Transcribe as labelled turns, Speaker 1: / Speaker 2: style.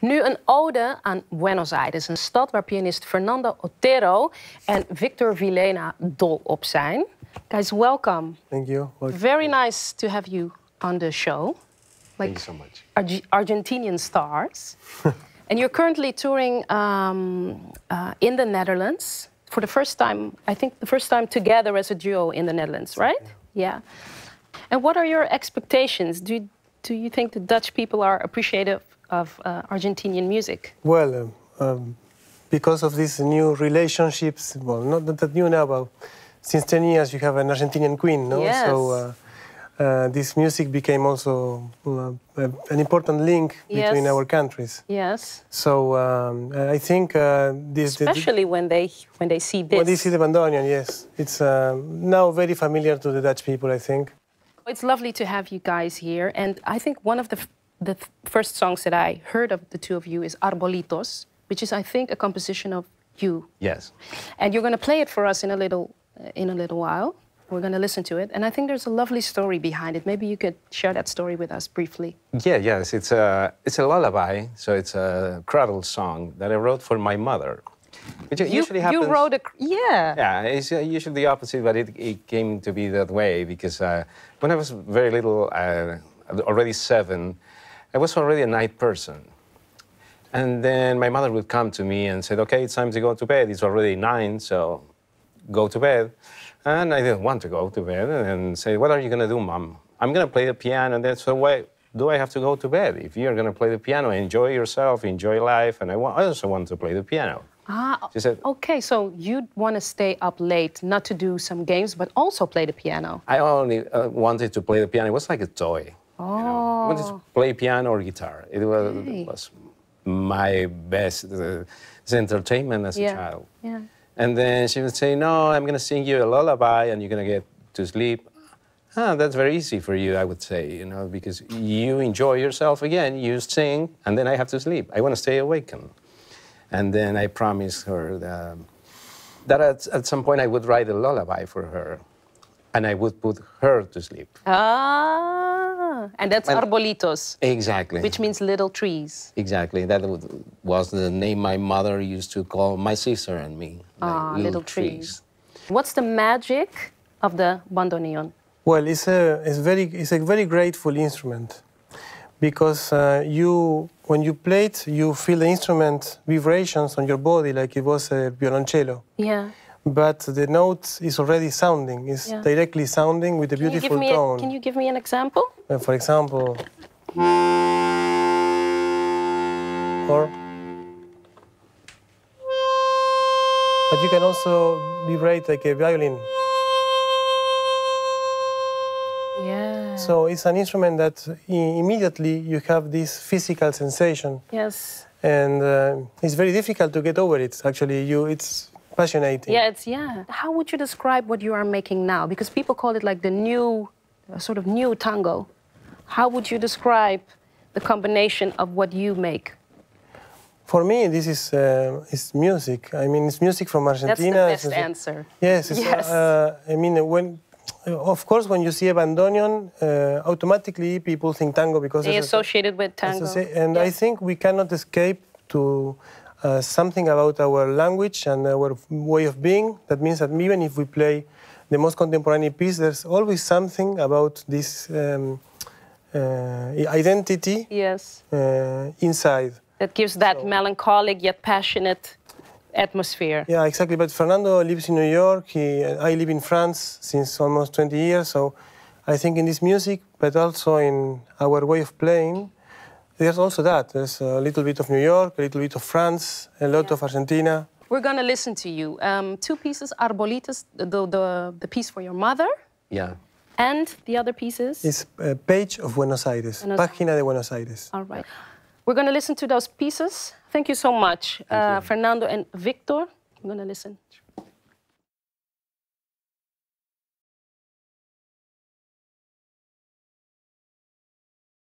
Speaker 1: Nu een ode aan Buenos Aires, een stad waar pianist Fernando Otero en Victor Villena dol op zijn. Guys, welcome.
Speaker 2: Thank you.
Speaker 1: Very nice to have you on the show.
Speaker 3: Thank you so much.
Speaker 1: Argentinian stars. And you're currently touring in the Netherlands for the first time, I think the first time together as a duo in the Netherlands, right? Yeah. And what are your expectations? Do you think the Dutch people are appreciative of Argentinian music?
Speaker 2: Well, because of these new relationships, well, not that new now, but since 10 years you have an Argentinian queen, no?
Speaker 1: Yes.
Speaker 2: So this music became also an important link between our countries.
Speaker 1: Yes.
Speaker 2: So I think this...
Speaker 1: Especially when they see this.
Speaker 2: When they see the bandoneon, yes. It's now very familiar to the Dutch people, I think.
Speaker 1: It's lovely to have you guys here. And I think one of the first songs that I heard of the two of you is Bolitos, which is, I think, a composition of you.
Speaker 3: Yes.
Speaker 1: And you're going to play it for us in a little while. We're going to listen to it. And I think there's a lovely story behind it. Maybe you could share that story with us briefly.
Speaker 3: Yes. It's a lullaby, so it's a cradle song that I wrote for my mother. Which usually happens.
Speaker 1: You wrote a... Yeah.
Speaker 3: Yeah, it's usually the opposite, but it came to be that way because when I was very little, already 7, I was already a night person. And then my mother would come to me and said, okay, it's time to go to bed. It's already 9, so go to bed. And I didn't want to go to bed and say, what are you going to do, Mom? I'm going to play the piano. And then, so why do I have to go to bed? If you're going to play the piano, enjoy yourself, enjoy life. And I also want to play the piano.
Speaker 1: She said, okay, so you want to stay up late, not to do some games, but also play the piano.
Speaker 3: I only wanted to play the piano. It was like a toy.
Speaker 1: Oh.
Speaker 3: You know? I wanted to play piano or guitar. It was my best entertainment as a child.
Speaker 1: Yeah.
Speaker 3: And then she would say, no, I'm going to sing you a lullaby and you're going to get to sleep. That's very easy for you, I would say, you know, because you enjoy yourself again, you sing, and then I have to sleep. I want to stay awakened. And then I promised her that at some point I would write a lullaby for her, and I would put her to sleep.
Speaker 1: Ah, and that's Bolitos.
Speaker 3: Exactly.
Speaker 1: Which means little trees.
Speaker 3: Exactly. That was the name my mother used to call my sister and me.
Speaker 1: Little trees. What's the magic of the bandoneon?
Speaker 2: Well, it's a very grateful instrument. Because when you play it, you feel the instrument vibrations on your body like it was a violoncello.
Speaker 1: Yeah.
Speaker 2: But the note is already sounding. It's directly sounding with a beautiful tone.
Speaker 1: Can you give me an example?
Speaker 2: For example... Or... But you can also vibrate like a violin.
Speaker 1: Yeah.
Speaker 2: So it's an instrument that immediately you have this physical sensation.
Speaker 1: Yes.
Speaker 2: And it's very difficult to get over it. Actually, it's fascinating.
Speaker 1: Yeah, How would you describe what you are making now? Because people call it like the new, sort of new tango. How would you describe the combination of what you make?
Speaker 2: For me, this is music. I mean, it's music from Argentina.
Speaker 1: That's the best answer.
Speaker 2: Yes. I mean, of course, when you see a bandoneon, automatically people think tango because
Speaker 1: they associate it with tango.
Speaker 2: And I think we cannot escape to something about our language and our way of being. That means that even if we play the most contemporary piece, there's always something about this identity inside.
Speaker 1: That gives that melancholic yet passionate atmosphere.
Speaker 2: Yeah, exactly. But Fernando lives in New York. I live in France since almost 20 years. So I think in this music, but also in our way of playing, there's also that. There's a little bit of New York, a little bit of France, a lot of Argentina.
Speaker 1: We're going to listen to you. 2 pieces, Bolitos, the piece for your mother.
Speaker 3: Yeah.
Speaker 1: And the other pieces?
Speaker 2: It's a page of Buenos Aires, Página de Buenos Aires.
Speaker 1: All right. We're going to listen to those pieces. Thank you so much, Fernando and Victor. I'm going to listen.